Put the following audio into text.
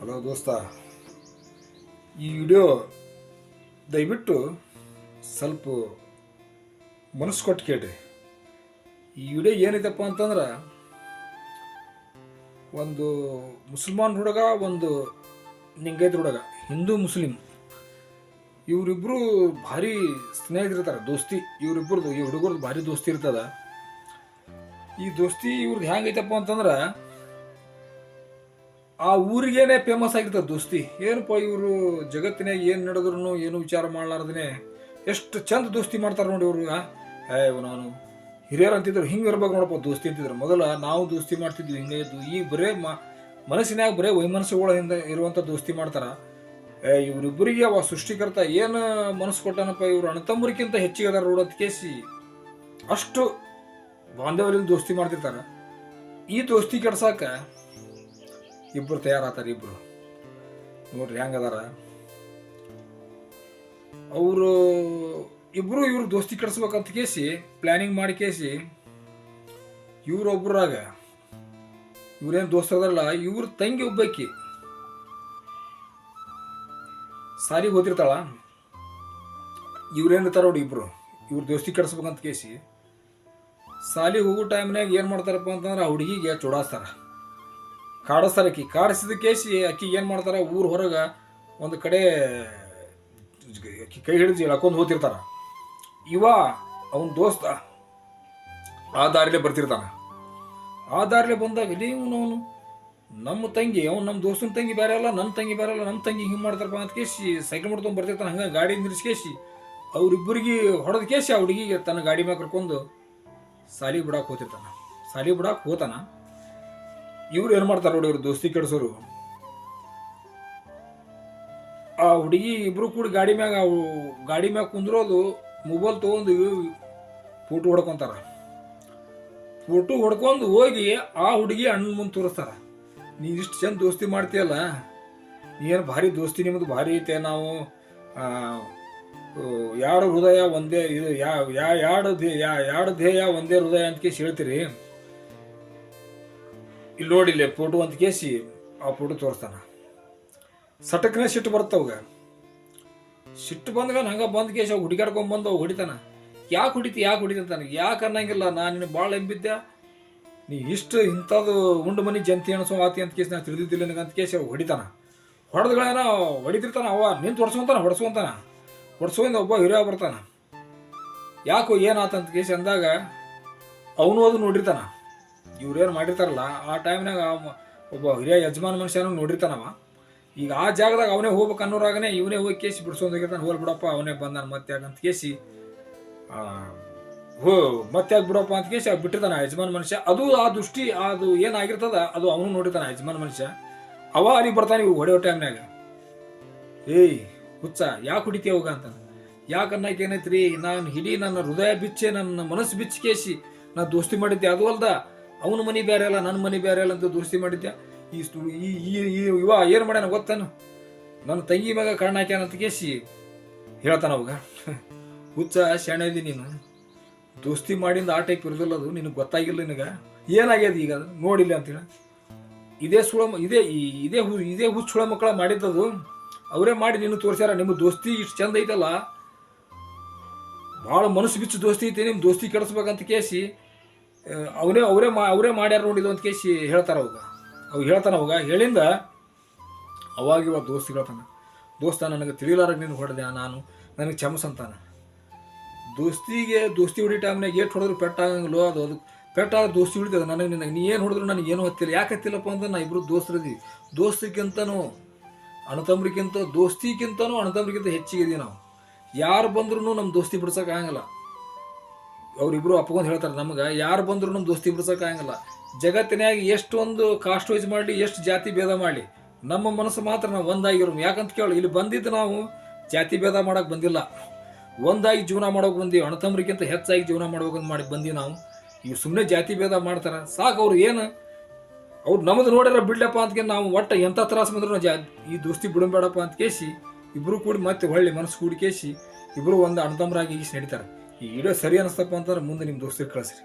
Hello ದೋಸ್ತ, ಈ video ದಯವಿಟ್ಟು ಸ್ವಲ್ಪ ಮನಸ್ಸು ಕೊಟ್ಟು ಕೇಳ್ರಿ. ಈ ವಿಡಿಯೋ ಏನೈತಪ್ಪ ಅಂತಂದ್ರೆ, ಒಂದು ಮುಸಲ್ಮಾನ್ ಹುಡುಗ, ಒಂದು ಲಿಂಗಾಯತ ಹುಡುಗ, ಹಿಂದೂ ಮುಸ್ಲಿಂ ಇವರಿಬ್ಬರು ಭಾರಿ ಸ್ನೇಹಿತರಿರ್ತಾರೆ, ದೋಸ್ತಿ. ಇವರಿಬ್ಬರದು, ಈ ಹುಡುಗರದು ಭಾರಿ ದೋಸ್ತಿ ಇರ್ತದ. ಈ ದೋಸ್ತಿ ಇವ್ರದ್ದು ಹೆಂಗೈತಪ್ಪ ಅಂತಂದ್ರೆ, ಆ ಊರಿಗೇನೆ ಫೇಮಸ್ ಆಗಿರ್ತದೆ ದೋಸ್ತಿ. ಏನಪ್ಪ ಇವರು ಜಗತ್ತಿನಾಗ ಏನು ನಡೆದ್ರು ಏನು ವಿಚಾರ ಮಾಡಲಾರ್ದೇ ಎಷ್ಟು ಚಂದ ದೋಸ್ತಿ ಮಾಡ್ತಾರೆ ನೋಡಿ ಇವರು. ನಾನು ಹಿರಿಯರು ಅಂತಿದ್ರು, ಹಿಂಗೆ ಇರ್ಬೇಕು ನೋಡಪ್ಪ ದೋಸ್ತಿ ಅಂತಿದ್ರು. ಮೊದಲ ನಾವು ದೋಸ್ತಿ ಮಾಡ್ತಿದ್ವಿ ಹಿಂಗೆ ಇದ್ದು. ಈಗ ಬರೇ ಮನಸ್ಸಿನಾಗ ಬರೇ ವೈಮನಸ್ಸುಗಳಿಂದ ಇರುವಂಥ ದೋಸ್ತಿ ಮಾಡ್ತಾರ. ಇವರಿಬ್ಬರಿಗೆ ಅವ ಸೃಷ್ಟಿಕರ್ತ ಏನು ಮನಸ್ಸು ಕೊಟ್ಟಾನಪ್ಪ, ಇವರು ಅಣ್ಣತಮ್ಮರಿಗಿಂತ ಹೆಚ್ಚಿಗೆ ಅದಾರ ನೋಡೋದು ಕೇಸಿ ಅಷ್ಟು ಬಾಂಧವ್ಯದಿಂದ ದೋಸ್ತಿ ಮಾಡ್ತಿರ್ತಾರೆ. ಈ ದೋಸ್ತಿ ಕೆಡ್ಸಾಕ ಇಬ್ಬರು ತಯಾರಾತಾರೆ. ಇಬ್ಬರು ನೋಡ್ರಿ ಹೆಂಗದಾರ ಅವರು ಇಬ್ರು. ಇವ್ರು ದೋಸ್ತಿ ಕೆಡಿಸ್ಬೇಕಂತ ಕೇಸಿ ಪ್ಲಾನಿಂಗ್ ಮಾಡಿ ಕೇಸಿ ಇವ್ರೊಬ್ಬರಾಗ ಇವ್ರೇನು ದೋಸ್ತರಲ್ಲ, ಇವ್ರ ತಂಗಿ ಒಬ್ಬಾಕಿ ಸಾಲಿಗೆ ಹೋಗಿರ್ತಾಳ. ಇವ್ರೇನಿರ್ತಾರ ನೋಡಿ ಇಬ್ರು, ಇವ್ರು ದೋಸ್ತಿ ಕೆಡಿಸ್ಬೇಕಂತ ಕೇಸಿ ಸಾಲಿಗೆ ಹೋಗೋ ಟೈಮ್ನಾಗ ಏನು ಮಾಡ್ತಾರಪ್ಪ ಅಂತಂದ್ರೆ, ಆ ಹುಡುಗಿಗೆ ಚುಡಾಸ್ತಾರ, ಕಾಡಿಸ್ತಾರೆ. ಕಾಡಿಸಿದ ಕೇಸಿ ಅಕ್ಕಿಗೆ ಏನು ಮಾಡ್ತಾರೆ, ಊರು ಹೊರಗೆ ಒಂದು ಕಡೆ ಅಕ್ಕಿ ಕೈ ಹಿಡಿದು ಎಳ್ಕೊಂಡು ಹೋಗ್ತಿರ್ತಾರ. ಅವನ ದೋಸ್ತ ಆ ದಾರಿಲೇ ಬರ್ತಿರ್ತಾನ. ಆ ದಾರಿಲೇ ಬಂದಾಗ ಅವನು ನಮ್ಮ ತಂಗಿ, ಅವ್ನು ನಮ್ಮ ದೋಸ್ತನ ತಂಗಿ ಬೇರೆ ಅಲ್ಲ, ನನ್ನ ತಂಗಿ ಬೇರೆ ಅಲ್ಲ, ನಮ್ಮ ತಂಗಿ ಹಿಂಗೆ ಮಾಡ್ತಾರಪ್ಪ ಅಂತ ಕೇಸಿ ಸೈಕಲ್ ಮಾಡ್ಕೊಂಡು ಬರ್ತಿರ್ತಾನೆ. ಹಂಗೆ ಗಾಡಿ ನಿಲ್ಲಿಸ್ಕೇಸಿ ಅವ್ರಿಬ್ಬರಿಗೆ ಹೊಡೆದ ಕೇಸಿ ಆ ಹುಡುಗಿಗೆ ತನ್ನ ಗಾಡಿ ಮ್ಯಾಗ ಕರ್ಕೊಂಡು ಸಾಲಿಗೆ ಬಿಡಕ್ಕೆ ಹೋಗ್ತಿರ್ತಾನ. ಸಾಲಿಗೆ ಬಿಡಕ್ಕೆ ಹೋತಾನ. ಇವ್ರು ಏನು ಮಾಡ್ತಾರೆ ನೋಡಿ, ಇವ್ರು ದೋಸ್ತಿ ಕೆಡಿಸೋರು. ಆ ಹುಡುಗಿ ಇಬ್ರು ಕೂಡ ಗಾಡಿ ಮ್ಯಾಗ ಕುಂದ್ರೋದು, ಮೊಬೈಲ್ ತೊಗೊಂಡು ಫೋಟೋ ಹೊಡ್ಕೊತಾರ. ಫೋಟೋ ಹೊಡ್ಕೊಂಡು ಹೋಗಿ ಆ ಹುಡುಗಿ ಅಣ್ಣನ ಮುಂದೆ ತೋರಿಸ್ತಾರ. ನೀ ಇಷ್ಟು ಚಂದ ದೋಸ್ತಿ ಮಾಡ್ತೀಯಲ್ಲ, ನೀನು ಭಾರಿ ದೋಸ್ತಿ, ನಿಮ್ಮದು ಭಾರಿ ಐತೆ. ನಾವು ಎರಡು ಹೃದಯ ಒಂದೇ, ಇದು ಎರಡು ಧ್ಯೇಯ ಒಂದೇ ಹೃದಯ ಅಂತ ಕೇಸಿ ಹೇಳ್ತೀರಿ. ಇಲ್ಲಿ ನೋಡಿಲ್ಲ ಫೋಟೋ ಅಂತ ಕೇಸಿ ಆ ಫೋಟೋ ತೋರಿಸ್ತಾನ. ಸಟಕ್ನೇ ಸಿಟ್ಟು ಬರ್ತವಾಗ. ಸಿಟ್ಟು ಬಂದಾಗ ಹಂಗೆ ಬಂದ ಕೇಸಿ ಅವು ಹುಡುಗಾಡ್ಕೊಂಬಂದು ಅವು ಹೊಡಿತಾನ. ಯಾಕೆ ಹೊಡಿತಾನೆ? ಯಾಕೆ ಅನ್ನಂಗಿಲ್ಲ, ನಾನು ನಿನ್ನ ಭಾಳ ಎಂಬಿದ್ದೆ, ನೀ ಇಷ್ಟು ಇಂಥದ್ದು ಉಂಡು ಮನಿ ಜಂತಿ ಅಣಸೋ ಆತಿ ಅಂತ ಕೇಸಿ ನಾನು ತಿಳಿದಿದ್ದಿಲ್ಲ ನನಗೆ ಅಂತ ಕೇಸಿ ಅವು ಹೊಡಿತಾನ. ಹೊಡೆದ್ಗಳೇನೋ ಹೊಡಿತಿರ್ತಾನ. ಅವ ನಿಂತು ಹೊಡ್ಸ್ಕೊಂಡ ಒಬ್ಬ ಹಿರಿಯ ಬರ್ತಾನ. ಯಾಕೋ ಏನಾತಂತ ಕೇಸಿ ಅಂದಾಗ ಅವನು ಅದು ನೋಡಿರ್ತಾನ. ಇವ್ರೇನು ಮಾಡಿರ್ತಾರಲ್ಲ ಆ ಟೈಮ್ನಾಗ ಒಬ್ಬ ಹಿರಿಯ ಯಜಮಾನ ಮನುಷ್ಯನೂ ನೋಡಿರ್ತಾನವ. ಈಗ ಆ ಜಾಗದಾಗ ಅವನೇ ಹೋಗ್ಬೇಕು ಅನ್ನೋರಾಗನೇ ಇವನೇ ಹೋಗಿ ಕೇಸಿ ಬಿಡ್ಸೋದಾಗಿರ್ತಾನೆ. ಹೋಲ್ ಬಿಡಪ್ಪ, ಅವನೇ ಬಂದಾನ ಮತ್ತೆ ಯಾಕಂತ ಕೇಸಿ ಮತ್ತೆ ಯಾಕೆ ಬಿಡಪ್ಪ ಅಂತ ಕೇಸಿ ಬಿಟ್ಟಿರ್ತಾನ ಯಜಮಾನ ಮನುಷ್ಯ. ಅದು ಆ ದೃಷ್ಟಿ ಅದು ಏನಾಗಿರ್ತದ ಅದು ಅವನು ನೋಡಿರ್ತಾನ ಯಜಮಾನ ಮನುಷ್ಯ. ಅವ ಅಲ್ಲಿಗೆ ಬರ್ತಾನೆ ಇವು ಹೊಡೆಯೋ ಟೈಮ್ನಾಗ. ಹುಚ್ಚ ಯಾಕೆ ಹೊಡಿತೀಯ ಹೋಗ ಅಂತ. ಯಾಕನ್ನಕ್ಕೆ ಏನೈತ್ರಿ, ನಾನು ಹಿಡೀ ನನ್ನ ಹೃದಯ ಬಿಚ್ಚೆ, ನನ್ನ ಮನಸ್ಸು ಬಿಚ್ಚಿ ಕೇಸಿ ನಾ ದೋಸ್ತಿ ಮಾಡಿದ್ದೆ. ಅದು ಅಲ್ದ ಅವನ ಮನೆ ಬೇರೆ ಅಲ್ಲ, ನನ್ನ ಮನೆ ಬೇರೆ ಅಲ್ಲ ಅಂತ ದೋಸ್ತಿ ಮಾಡಿದ್ದೆ. ಇವ ಏನು ಮಾಡ್ಯಾನ ಗೊತ್ತಾನು, ನನ್ನ ತಂಗಿ ಮ್ಯಾಗ ಕಣ್ಣ ಹಾಕ್ಯಾನಂತ ಕೇಸಿ ಹೇಳ್ತಾನ ಅವಾಗ. ಹುಚ್ಚ ಶಾಣೆದಿ ನೀನು, ದೋಸ್ತಿ ಮಾಡಿಂದ ಆ ಟೈಪ್ ಇರೋದಿಲ್ಲ, ಅದು ನಿನಗೆ ಗೊತ್ತಾಗಿಲ್ಲ. ನಿನಗೆ ಏನಾಗ್ಯದ ಈಗ ಅದು ನೋಡಿಲ್ಲ ಅಂತೇಳಿ ಇದೇ ಹುಚ್ಚ ಸುಳ ಮಕ್ಕಳ ಮಾಡಿದ್ದದು. ಅವರೇ ಮಾಡಿ ನಿನ್ನ ತೋರಿಸ್ಯಾರ. ನಿಮ್ಮ ದೋಸ್ತಿ ಇಷ್ಟು ಚಂದ ಐತಲ್ಲ, ಭಾಳ ಮನಸ್ಸು ಬಿಚ್ಚು ದೋಸ್ತಿ ಐತಿ, ನಿಮ್ಮ ದೋಸ್ತಿ ಕೆಡಿಸ್ಬೇಕಂತ ಕೇಸಿ ಅವರೇ ಮಾಡ್ಯಾರ ನೋಡಿದ್ದು ಅಂತ ಕೇಸಿ ಹೇಳ್ತಾರ. ಹೇಳ್ತಾನ ಅವಾಗ. ಹೇಳಿಂದ ಅವಾಗ ಇವಾಗ ದೋಸ್ತಿ ಹೇಳ್ತಾನ, ದೋಸ್ತ ನನಗೆ ತಿಳಿಲಾರ ನೀನು ಹೊಡೆದೆ, ನನಗೆ ಕ್ಷಮಸಂತಾನ. ದೋಸ್ತಿ ಹೊಡಿ ಟೈಮ್ನಾಗ ಏಟ್ ಹೊಡೆದ್ರು ಪೆಟ್ಟಾಗಂಗಿಲ್ಲೋ, ಅದು ಪೆಟ್ಟಾಗ ದೋಸ್ತಿ ಹೊಡಿತದ. ನಿನಗೆ ನೀ ಏನು ಹೊಡೆದ್ರು ನನಗೆ ಏನೂ ಹತ್ತಿಲ್ಲ. ಯಾಕೆ ಹತ್ತಿಲ್ಲಪ್ಪ ಅಂದ್ರೆ ನಾ ಇಬ್ಬರು ದೋಸ್ತರಿದ್ದೀವಿ. ದೋಸ್ತಿಗಿಂತನೂ ಅಣ್ಣತಮ್ರಿಗಿಂತ ಹೆಚ್ಚಿಗೆ ಇದೀವಿ ನಾವು. ಯಾರು ಬಂದ್ರೂ ನಮ್ಮ ದೋಸ್ತಿ ಬಿಡ್ಸೋಕ್ಕಾಗಲ್ಲ. ಅವರಿಬ್ರು ಅಪ್ಕೊಂಡು ಹೇಳ್ತಾರೆ, ನಮ್ಗೆ ಯಾರು ಬಂದ್ರು ನಮ್ಮ ದೋಸ್ತಿ ಬಿಡ್ಸೋಕ್ಕಾಗಲ್ಲ. ಜಗತ್ತಿನಾಗ ಎಷ್ಟೊಂದು ಕಾಸ್ಟ್ ವೈಸ್ ಮಾಡಲಿ, ಎಷ್ಟು ಜಾತಿ ಭೇದ ಮಾಡಲಿ, ನಮ್ಮ ಮನಸ್ಸು ಮಾತ್ರ ನಾವು ಒಂದಾಗಿರೋ. ಯಾಕಂತ ಕೇಳಿ, ಇಲ್ಲಿ ಬಂದಿದ್ದು ನಾವು ಜಾತಿ ಭೇದ ಮಾಡೋಕೆ ಬಂದಿಲ್ಲ, ಒಂದಾಗಿ ಜೀವನ ಮಾಡೋಕೆ ಬಂದೀವಿ. ಅಣ್ಣತಮ್ರಿಗಿಂತ ಹೆಚ್ಚಾಗಿ ಜೀವನ ಮಾಡ್ಬೇಕಂತ ಬಂದೀವಿ ನಾವು. ಇವ್ರು ಸುಮ್ಮನೆ ಜಾತಿ ಭೇದ ಮಾಡ್ತಾರೆ ಸಾಕು. ಅವ್ರು ನಮ್ಮದು ನೋಡ್ಯಾರ ಬಿಡ್ಲಪ್ಪ ಅಂತ ನಾವು ಒಟ್ಟು ಎಂಥ ತ್ರಾಸ ಬಂದ್ರು ಈ ದೋಸ್ತಿ ಬಿಡಬೇಡಪ್ಪ ಅಂತ ಕೇಸಿ ಇಬ್ಬರು ಕೂಡಿ ಮತ್ತೆ ಹೊಳ್ಳಿ ಮನಸ್ಸು ಕೂಡಿ ಕೇಸಿ ಇಬ್ಬರು ಒಂದು ಅಣ್ಣತಮ್ಮರಾಗಿ ನಡೀತಾರೆ. ಈ ವಿಡಿಯೋ ಸರಿ ಅನಿಸ್ತಪ್ಪ ಅಂತಂದ್ರೆ ಮುಂದೆ ನಿಮ್ಮ ದೋಸ್ತಿಗೆ ಕಳಿಸ್ರಿ.